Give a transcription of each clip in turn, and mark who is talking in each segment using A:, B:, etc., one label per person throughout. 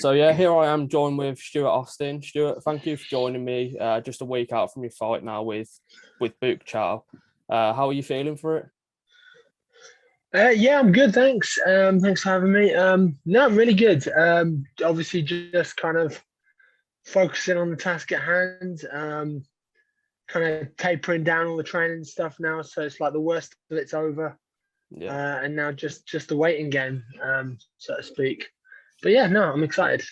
A: So yeah, here I am joined with Stuart Austin. Stuart, thank you for joining me. Just a week out from your fight now with Boukichou. How are you feeling for it?
B: Yeah, I'm good, thanks. Thanks for having me. No, I'm really good. Obviously, just kind of focusing on the task at hand. Kind of tapering down all the training stuff now, so it's like the worst of it's over,
A: Yeah,
B: and now just the waiting game, so to speak. But yeah, no, I'm excited.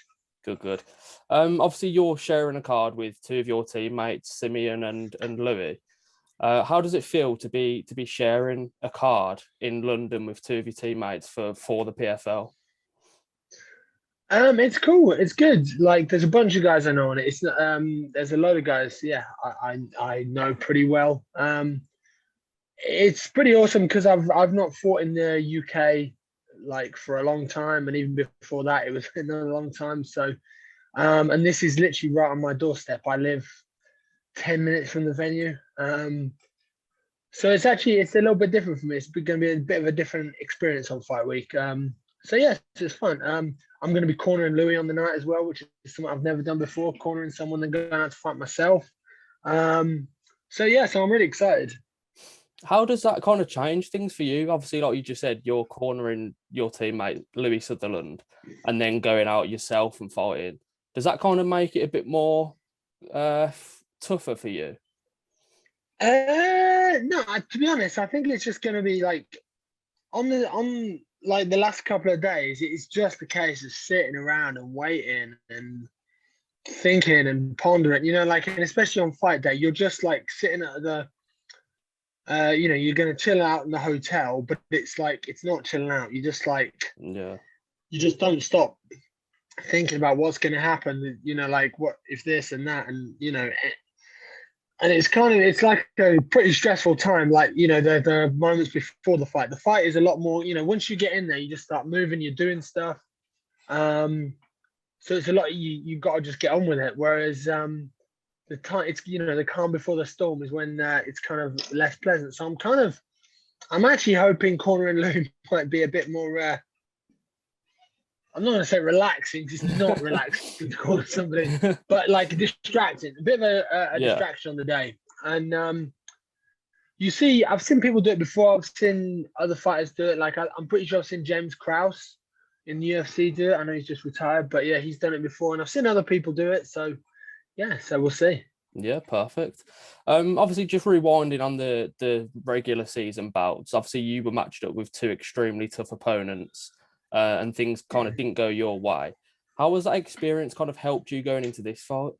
A: good. Obviously you're sharing a card with two of your teammates, Simeon and Louis. How does it feel to be sharing a card in London with two of your teammates for the PFL?
B: It's cool. It's good. Like, there's a bunch of guys I know on it. There's a load of guys. Yeah, I know pretty well. It's pretty awesome because I've not fought in the UK like for a long time, and even before that, it was another long time. So, and this is literally right on my doorstep. I live 10 minutes from the venue. So it's a little bit different for me. It's going to be a bit of a different experience on fight week. So yeah, it's fun. I'm going to be cornering Louis on the night as well, which is something I've never done before, cornering someone and going out to fight myself. So yeah, so I'm really excited.
A: How does that kind of change things for you? Obviously, like you just said, you're cornering your teammate Louis Sutherland and then going out yourself and fighting. Does that kind of make it a bit more tougher for you?
B: No, to be honest, I think it's just going to be like on like the last couple of days. It's just a case of sitting around and waiting and thinking and pondering. Like, and especially on fight day, you're just like sitting at the you're going to chill out in the hotel, but it's like it's not chilling out. You just like
A: Yeah,
B: you just don't stop thinking about what's going to happen. Like what if this and that, and and it's like a pretty stressful time. Like the moments before the fight. The fight is a lot more. Once you get in there, you just start moving. You're doing stuff. So it's a lot. You got to just get on with it. Whereas the time it's the calm before the storm is when it's kind of less pleasant. So I'm actually hoping Corner and Loom might be a bit more. I'm not going to say relaxing, because it's not relaxing to corner somebody, but like distracting, a bit of a
A: yeah,
B: distraction on the day. And I've seen people do it before. I've seen other fighters do it. Like I'm pretty sure I've seen James Krause in the UFC do it. I know he's just retired, but yeah, he's done it before, and I've seen other people do it. So yeah, so we'll see.
A: yeah, perfect. Obviously, just rewinding on the regular season bouts. Obviously, you were matched up with two extremely tough opponents, and things kind of didn't go your way. How was that experience kind of helped you going into this fight?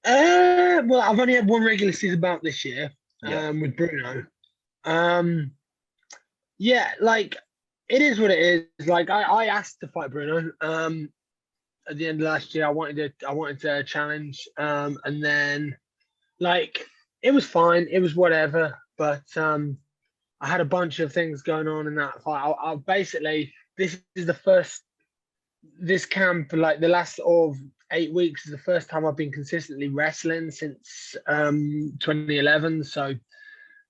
B: Well, I've only had one regular season bout this year,
A: Yeah,
B: with Bruno. Um, yeah, like it is what it is. Like I asked to fight Bruno. At the end of last year, I wanted to challenge. And then like it was fine. It was whatever. But I had a bunch of things going on in that fight. I basically this is the first this camp, like the last of 8 weeks, is the first time I've been consistently wrestling since 2011. So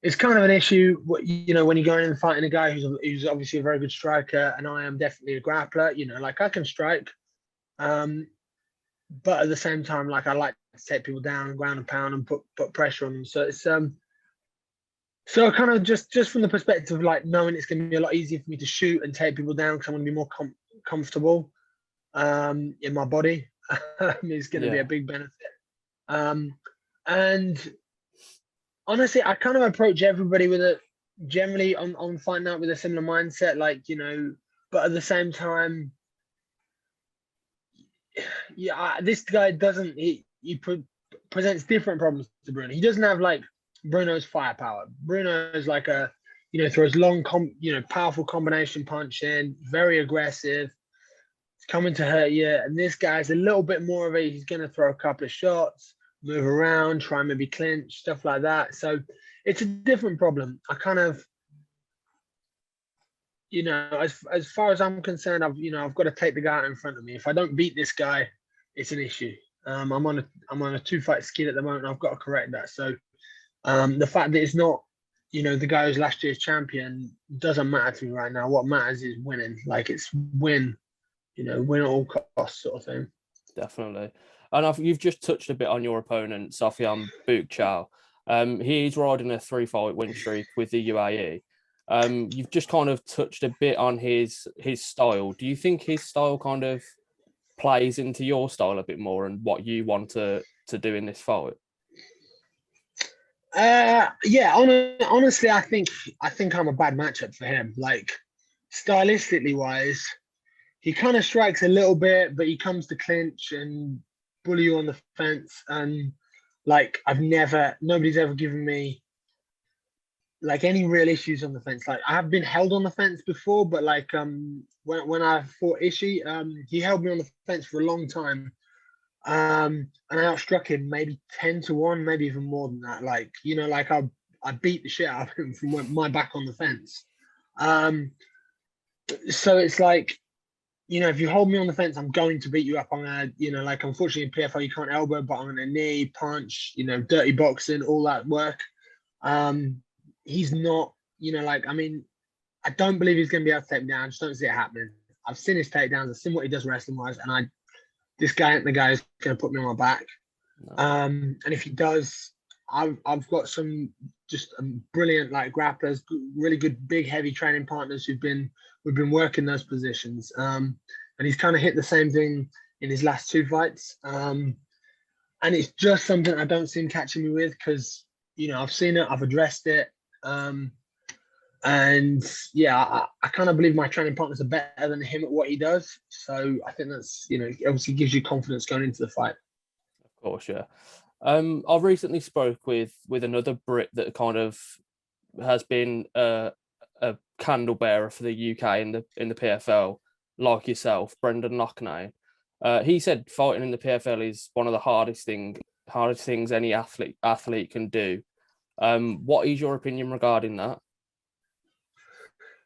B: it's kind of an issue, when you're going and fighting a guy who's obviously a very good striker, and I am definitely a grappler. Like I can strike, um, but at the same time, like I like to take people down, ground and pound, and put pressure on them. So it's so kind of just from the perspective of like knowing it's going to be a lot easier for me to shoot and take people down because I'm going to be more comfortable in my body is going to be
A: yeah,
B: a big benefit. And honestly, I kind of approach everybody with a generally on fighting out with a similar mindset, like but at the same time, yeah, this guy doesn't presents different problems to Bruno. He doesn't have like Bruno's firepower. Bruno's like throws long powerful combination punching, very aggressive, coming to hurt you. And this guy's a little bit more of he's going to throw a couple of shots, move around, try and maybe clinch, stuff like that. So it's a different problem. I kind of, as far as I'm concerned, I've got to take the guy out in front of me. If I don't beat this guy, it's an issue. I'm on a 2-fight skid at the moment. I've got to correct that. So the fact that it's not, the guy who's last year's champion doesn't matter to me right now. What matters is winning. Like it's win win at all costs sort of thing.
A: Definitely. And you've just touched a bit on your opponent, Sofiane Boukichou. He's riding a 3-fight win streak with the UAE. You've just kind of touched a bit on his style. Do you think his style kind of plays into your style a bit more and what you want to do in this fight?
B: Yeah, honestly, I think I'm a bad matchup for him. Like, stylistically wise, he kind of strikes a little bit, but he comes to clinch and bully you on the fence. And like, nobody's ever given me like any real issues on the fence. Like, I have been held on the fence before, but like when I fought Ishii, he held me on the fence for a long time. And I outstruck him maybe 10-1, maybe even more than that. Like, like I beat the shit out of him from my back on the fence. So it's like, if you hold me on the fence, I'm going to beat you up. I'm gonna, like, unfortunately in PFL you can't elbow, but I'm gonna knee, punch, dirty boxing, all that work. He's not, like, I mean, I don't believe he's gonna be able to take me down. I just don't see it happening. I've seen his takedowns, I've seen what he does wrestling wise, and this guy ain't the guy who's gonna put me on my back. No. And if he does, I've got some just brilliant like grapplers, really good big heavy training partners we've been working those positions. And he's kind of hit the same thing in his last 2 fights. And it's just something I don't see him catching me with because I've seen it, I've addressed it. And yeah, I kind of believe my training partners are better than him at what he does. So I think that's, obviously gives you confidence going into the fight.
A: Of course, yeah. I recently spoke with another Brit that kind of has been a candle bearer for the UK in the PFL, like yourself, Brendan Loughnane. He said fighting in the PFL is one of the hardest things any athlete can do. What is your opinion regarding that?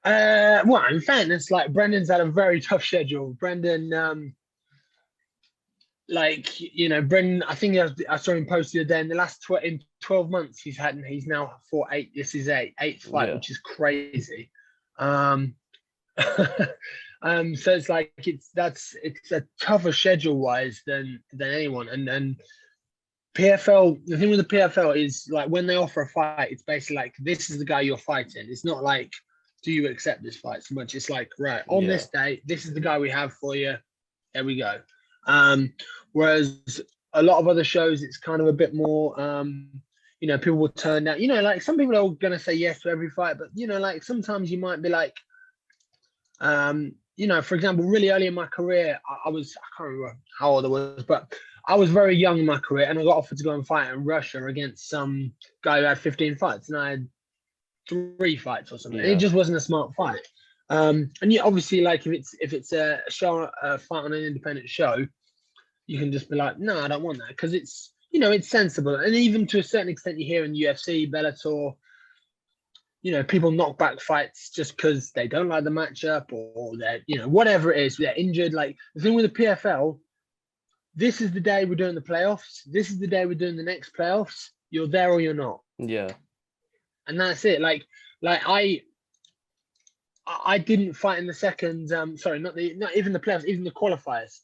B: Well, in fairness, like Brendan's had a very tough schedule. Brendan, Brendan, I think I saw him post the other day. In the last 12 months, he's now fought 8. This is eighth fight, which is crazy. So it's like it's a tougher schedule wise than anyone. And PFL, the thing with the PFL is like when they offer a fight, it's basically like this is the guy you're fighting. It's not like do you accept this fight so much? It's like right on this day, this is the guy we have for you. There we go. Whereas a lot of other shows, it's kind of a bit more, people will turn down, like some people are going to say yes to every fight, but, like sometimes you might be like, for example, really early in my career, I can't remember how old I was, but I was very young in my career and I got offered to go and fight in Russia against some guy who had 15 fights and I had 3 fights or something. Yeah. It just wasn't a smart fight. And obviously, like if it's a fight on an independent show, you can just be like, no, I don't want that because it's it's sensible. And even to a certain extent, you hear in UFC, Bellator, people knock back fights just because they don't like the matchup or they're whatever it is, they're injured. Like the thing with the PFL, this is the day we're doing the playoffs. This is the day we're doing the next playoffs. You're there or you're not.
A: Yeah, and
B: that's it. Like I didn't fight in the second. Sorry, not even the playoffs, even the qualifiers.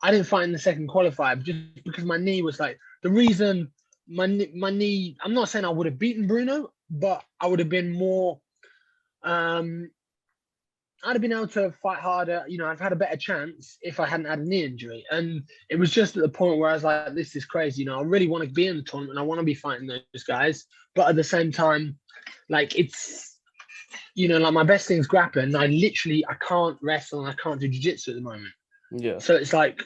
B: I didn't fight in the second qualifier just because my knee was like the reason. My knee. I'm not saying I would have beaten Bruno, but I would have been more. I'd have been able to fight harder. I've had a better chance if I hadn't had a knee injury. And it was just at the point where I was like, this is crazy. I really want to be in the tournament. I want to be fighting those guys, but at the same time, like it's. Like my best thing is grappling. I can't wrestle and I can't do jiu-jitsu at the moment.
A: Yeah.
B: So it's like,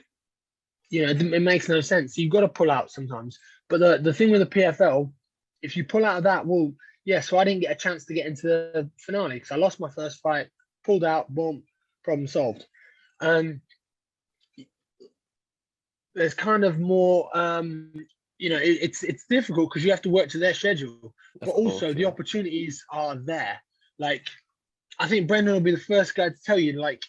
B: it makes no sense. You've got to pull out sometimes. But the thing with the PFL, if you pull out of that, well, yeah, so I didn't get a chance to get into the finale because I lost my first fight, pulled out, boom, problem solved. There's kind of more, it's difficult because you have to work to their schedule, but also the opportunities are there. Like, I think Brendan will be the first guy to tell you, like,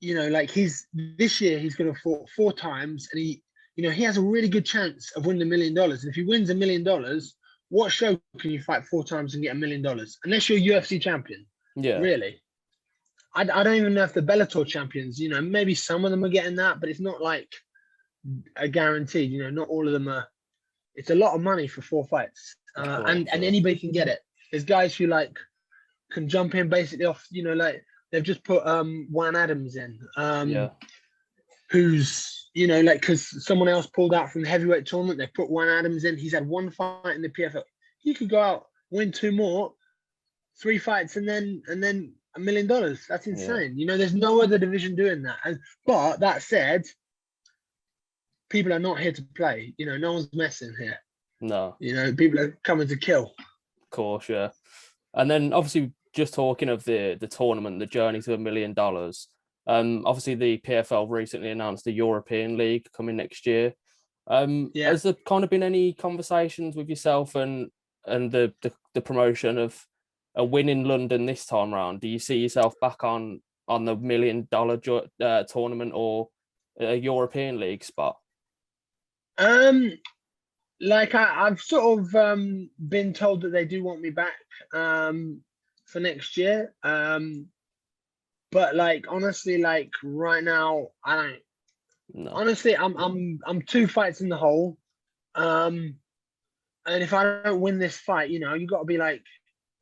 B: like this year he's going to fight 4 times and he has a really good chance of winning $1 million. And if he wins $1 million, what show can you fight 4 times and get $1 million? Unless you're a UFC champion.
A: Yeah.
B: Really. I don't even know if the Bellator champions, you know, maybe some of them are getting that, but it's not like a guaranteed. You know, not all of them are. It's a lot of money for 4 fights,
A: Of course,
B: and
A: yeah.
B: anybody can get it. There's guys who like can jump in basically off. You know, like they've just put Juan Adams in,
A: Yeah.
B: who's, you know, like because someone else pulled out from the heavyweight tournament. They put Juan Adams in. He's had 1 fight in the PFL. He could go out, win 2 more, 3 fights, and then $1 million. That's
A: Yeah.
B: insane. You know, there's no other division doing that. But that said, people are not here to play. You know, no one's messing here.
A: No.
B: You know, people are coming to kill.
A: Of course, yeah. And then obviously just talking of the tournament, the journey to $1 million. Obviously the PFL recently announced the European League coming next year.
B: Yeah.
A: Has there kind of been any conversations with yourself and the promotion of a win in London this time round? Do you see yourself back on the $1 million tournament or a European League spot?
B: Like I've sort of been told that they do want me back for next year. But like honestly, like right now, I don't.
A: No.
B: Honestly, I'm 2 fights in the hole. And if I don't win this fight, you know, you got to be like,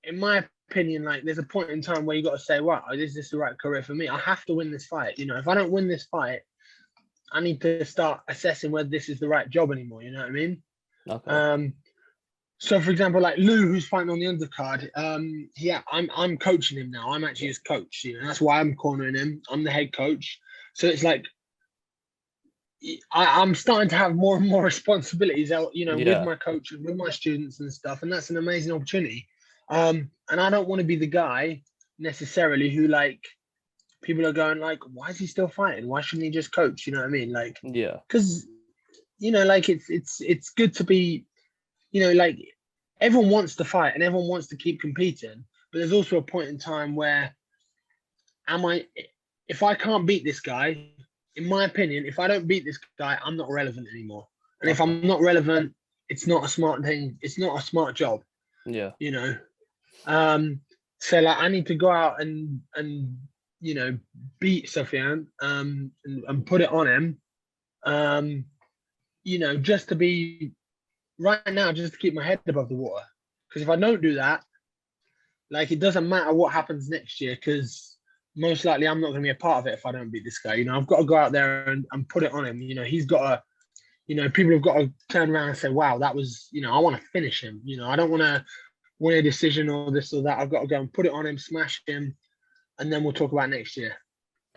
B: in my opinion, like there's a point in time where you got to say, wow, is this the right career for me? I have to win this fight. You know, if I don't win this fight, I need to start assessing whether this is the right job anymore. You know what I mean?
A: Okay.
B: So for example, like Lou, who's fighting on the undercard, I'm coaching him now. I'm actually his coach. You know, that's why I'm cornering him. I'm the head coach. So it's like I'm starting to have more and more responsibilities out, you know, with my coach and with my students and stuff. And that's an amazing opportunity. And I don't want to be the guy necessarily who like people are going like, why is he still fighting? Why shouldn't he just coach? You know what I mean? Like, because, you know, like it's good to be, you know, like everyone wants to fight and everyone wants to keep competing. But there's also a point in time where if I can't beat this guy, in my opinion, if I don't beat this guy, I'm not relevant anymore. And if I'm not relevant, it's not a smart thing. It's not a smart job.
A: Yeah.
B: You know? So like I need to go out and you know, beat Sofiane and put it on him. You know, just to be right now, just to keep my head above the water. Because if I don't do that, like it doesn't matter what happens next year, because most likely I'm not going to be a part of it if I don't beat this guy. You know, I've got to go out there and put it on him. You know, he's got to, you know, people have got to turn around and say, wow, that was, you know, I want to finish him. You know, I don't want to win a decision or this or that. I've got to go and put it on him, smash him, and then we'll talk about next year.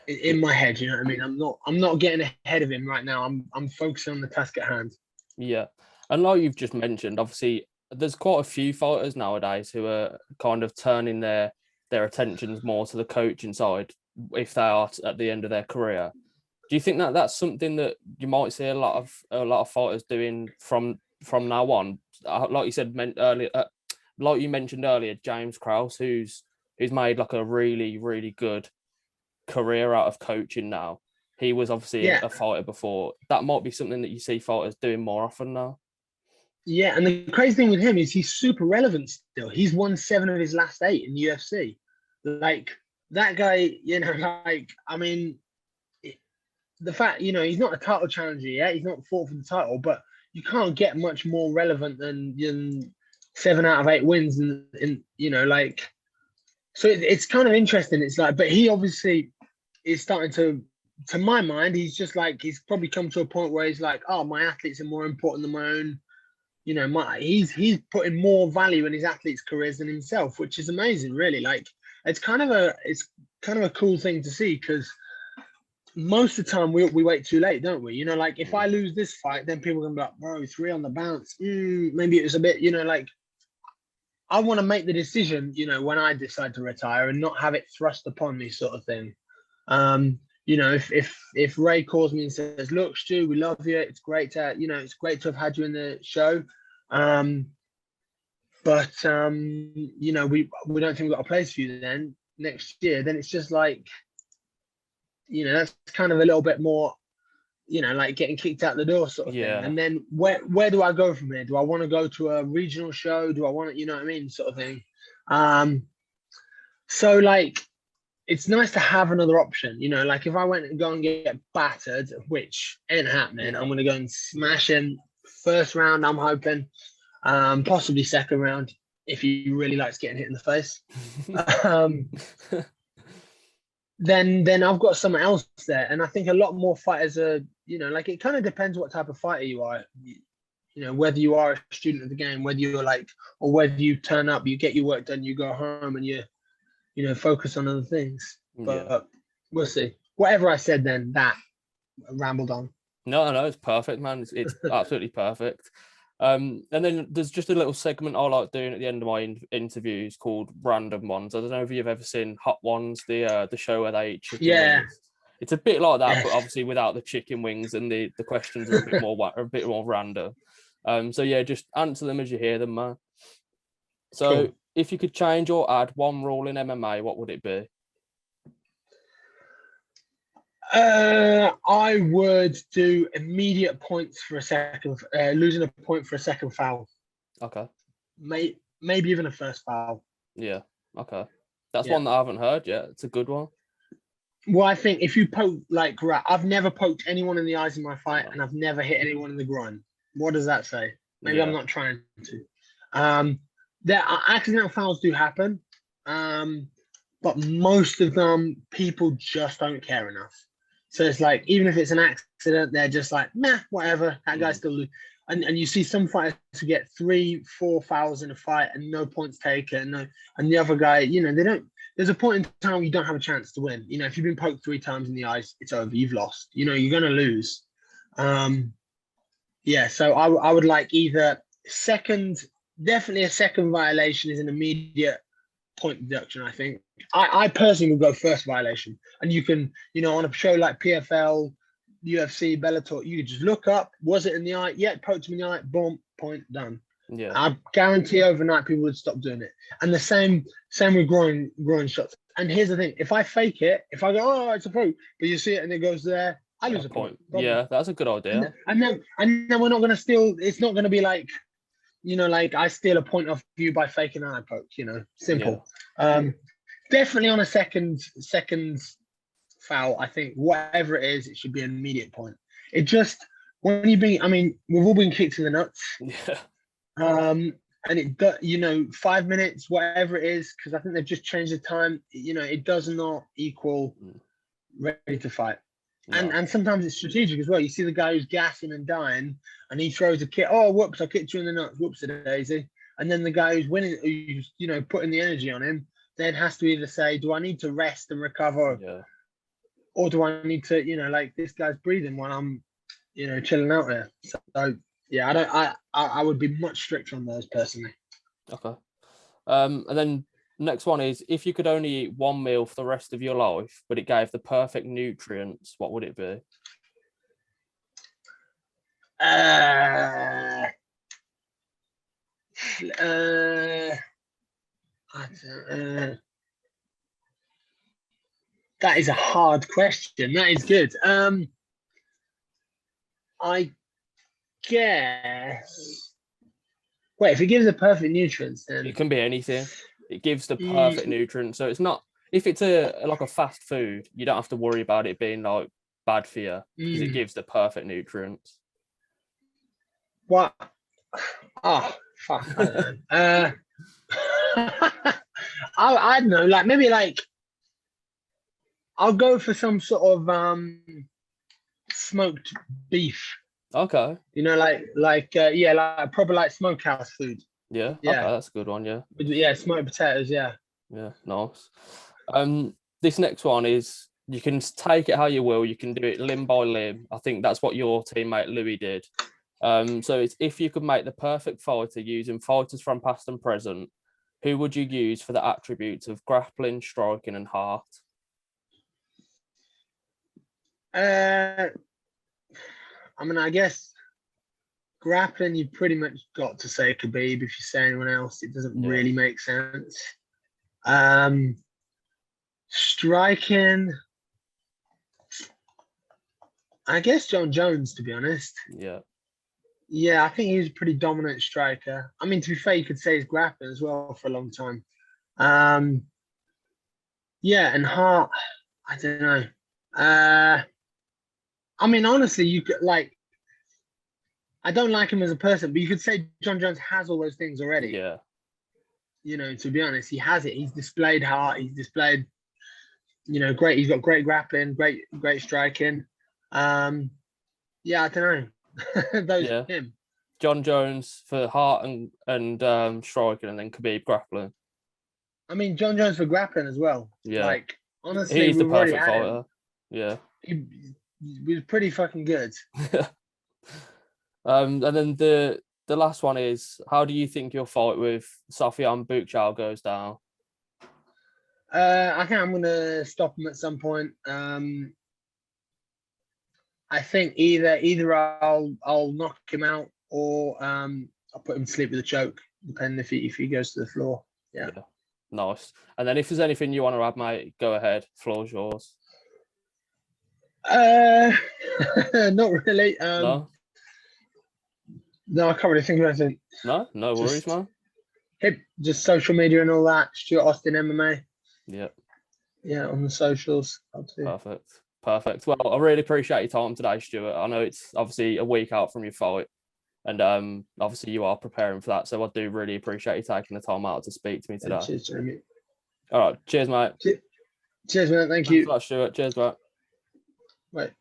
B: In my head, you know what I mean? I'm not getting ahead of him right now. I'm focusing on the task at hand.
A: Yeah. And like you've just mentioned, obviously there's quite a few fighters nowadays who are kind of turning their attentions more to the coaching side if they are at the end of their career. Do you think that that's something that you might see a lot of fighters doing from now on? Like you said earlier, like you mentioned earlier, James Krause, who's made like a really, really good career out of coaching now. He was obviously a fighter before. That might be something that you see fighters doing more often now.
B: Yeah, and the crazy thing with him is he's super relevant still. He's won 7 of his last 8 in UFC. Like that guy, you know, like I mean, the fact, you know, he's not a title challenger yet. He's not fought for the title, but you can't get much more relevant than 7 out of 8 wins, and you know, like, so it's kind of interesting. It's like, but he obviously is starting to my mind, he's just like he's probably come to a point where he's like, oh, my athletes are more important than my own. You know, he's putting more value in his athletes' careers than himself, which is amazing, really. Like, it's kind of a cool thing to see, because most of the time we wait too late, don't we? You know, like if I lose this fight, then people are gonna be like, bro, 3 on the bounce. Maybe it was a bit, you know, like I want to make the decision, you know, when I decide to retire and not have it thrust upon me, sort of thing. You know, if Ray calls me and says, look, Stu, we love you. It's great to, you know, it's great to have had you in the show. But you know, we don't think we've got a place for you then next year. Then it's just like, you know, that's kind of a little bit more, you know, like getting kicked out the door sort of thing. And then where do I go from here? Do I want to go to a regional show? Do I want to, you know what I mean, sort of thing. So like, it's nice to have another option. You know, like if I went and go and get battered, which ain't happening, I'm gonna go and smash him first round. I'm hoping, possibly second round if he really likes getting hit in the face. um, then I've got someone else there, and I think a lot more fighters are. You know, like it kind of depends what type of fighter you are. You know, whether you are a student of the game, whether you're like, or whether you turn up, you get your work done, you go home, and you know, focus on other things.
A: Yeah.
B: But we'll see. Whatever I said then, that rambled on.
A: No, it's perfect, man. It's absolutely perfect. And then there's just a little segment I like doing at the end of my interviews called Random Ones. I don't know if you've ever seen Hot Ones, the show where they eat chicken wings. It's a bit like that, but obviously without the chicken wings, and the questions are a bit more random. So yeah, just answer them as you hear them, man. So
B: Cool.
A: if you could change or add one rule in MMA, what would it be?
B: I would do immediate points for a second, losing a point for a second foul.
A: Okay.
B: Maybe even a first foul.
A: Yeah. Okay. That's one that I haven't heard yet. It's a good one.
B: Well, I think if you poke like I've never poked anyone in the eyes in my fight, and I've never hit anyone in the groin. What does that say? Maybe I'm not trying to. There are accidental fouls do happen, but most of them people just don't care enough. So it's like even if it's an accident, they're just like, nah, whatever. That guy's still. And you see some fighters who get 3-4 fouls in a fight and no points taken, and the other guy, you know, they don't. There's a point in time where you don't have a chance to win. You know, if you've been poked 3 times in the eyes, it's over. You've lost. You know, you're going to lose. Yeah, so I would like either definitely a second violation is an immediate point deduction, I think. I personally would go first violation. And you can, you know, on a show like PFL, UFC, Bellator, you could just look up, was it in the eye? Yeah, poked him in the eye, boom, point, done.
A: Yeah.
B: I guarantee overnight people would stop doing it. And the same with groin shots. And here's the thing: if I fake it, if I go, oh, it's a poke, but you see it and it goes there, I lose a point.
A: Yeah, that's a good idea.
B: And then we're not going to steal. It's not going to be like, you know, like I steal a point off you by faking an eye poke. You know, simple. Yeah. Definitely on a second foul, I think whatever it is, it should be an immediate point. It just when you be, I mean, we've all been kicked in the nuts.
A: Yeah.
B: And it, you know, 5 minutes, whatever it is, because I think they've just changed the time. You know, it does not equal ready to fight. No. And sometimes it's strategic as well. You see the guy who's gassing and dying, and he throws a kick. Oh, whoops! I kicked you in the nuts. Whoops, daisy. And then the guy who's winning, who's, you know, putting the energy on him, then has to either say, do I need to rest and recover, or do I need to, you know, like this guy's breathing while I'm, you know, chilling out there. So yeah, I would be much stricter on those personally.
A: Okay. And then next one is, if you could only eat one meal for the rest of your life, but it gave the perfect nutrients, what would it be?
B: That is a hard question. That is good. I guess. Wait, if it gives the perfect nutrients, then
A: it can be anything. It gives the perfect nutrients. So it's not, if it's like a fast food, you don't have to worry about it being like bad for you because it gives the perfect nutrients.
B: What? Oh, fuck. I don't know. I don't know. Like maybe like I'll go for some sort of smoked beef.
A: Okay.
B: You know, like proper like smokehouse food.
A: Yeah. Okay, that's a good one. Yeah.
B: Yeah, smoked potatoes. Yeah.
A: Yeah, nice. This next one is, you can take it how you will. You can do it limb by limb. I think that's what your teammate Louis did. So it's, if you could make the perfect fighter using fighters from past and present, who would you use for the attributes of grappling, striking, and heart?
B: I mean, I guess grappling, you've pretty much got to say Khabib. If you say anyone else, it doesn't really make sense. Striking, I guess John Jones, to be honest. Yeah, I think he's a pretty dominant striker. I mean, to be fair, you could say he's grappling as well for a long time. Yeah, and Hart, I don't know. I mean, honestly, you could like. I don't like him as a person, but you could say John Jones has all those things already.
A: Yeah.
B: You know, to be honest, he has it. He's displayed heart. He's displayed, great. He's got great grappling, great striking. Yeah, I don't know. Those
A: Yeah.
B: him.
A: John Jones for heart and striking, and then Khabib grappling.
B: I mean, John Jones for grappling as well.
A: Yeah.
B: Like, honestly,
A: He's the
B: we've already
A: perfect
B: had him.
A: fighter. Yeah.
B: He was pretty fucking good.
A: And then the last one is, how do you think your fight with Sofiane Boukichou goes down?
B: I think I'm gonna stop him at some point. I think either I'll knock him out or I'll put him to sleep with a choke, depending if he goes to the floor. Yeah.
A: Nice. And then if there's anything you want to add, mate, go ahead. Floor's yours.
B: Not really.
A: No?
B: No, I can't really think of anything.
A: No worries, man.
B: Just social media and all that. Stuart Austin MMA.
A: Yeah.
B: Yeah, on the socials.
A: Perfect. Well, I really appreciate your time today, Stuart. I know it's obviously a week out from your fight, and obviously you are preparing for that. So I do really appreciate you taking the time out to speak to me today.
B: Cheers, Jeremy.
A: All right. Cheers, mate.
B: Cheers, man. Thank
A: Thanks
B: you.
A: a lot, Stuart. Cheers, mate.
B: Right.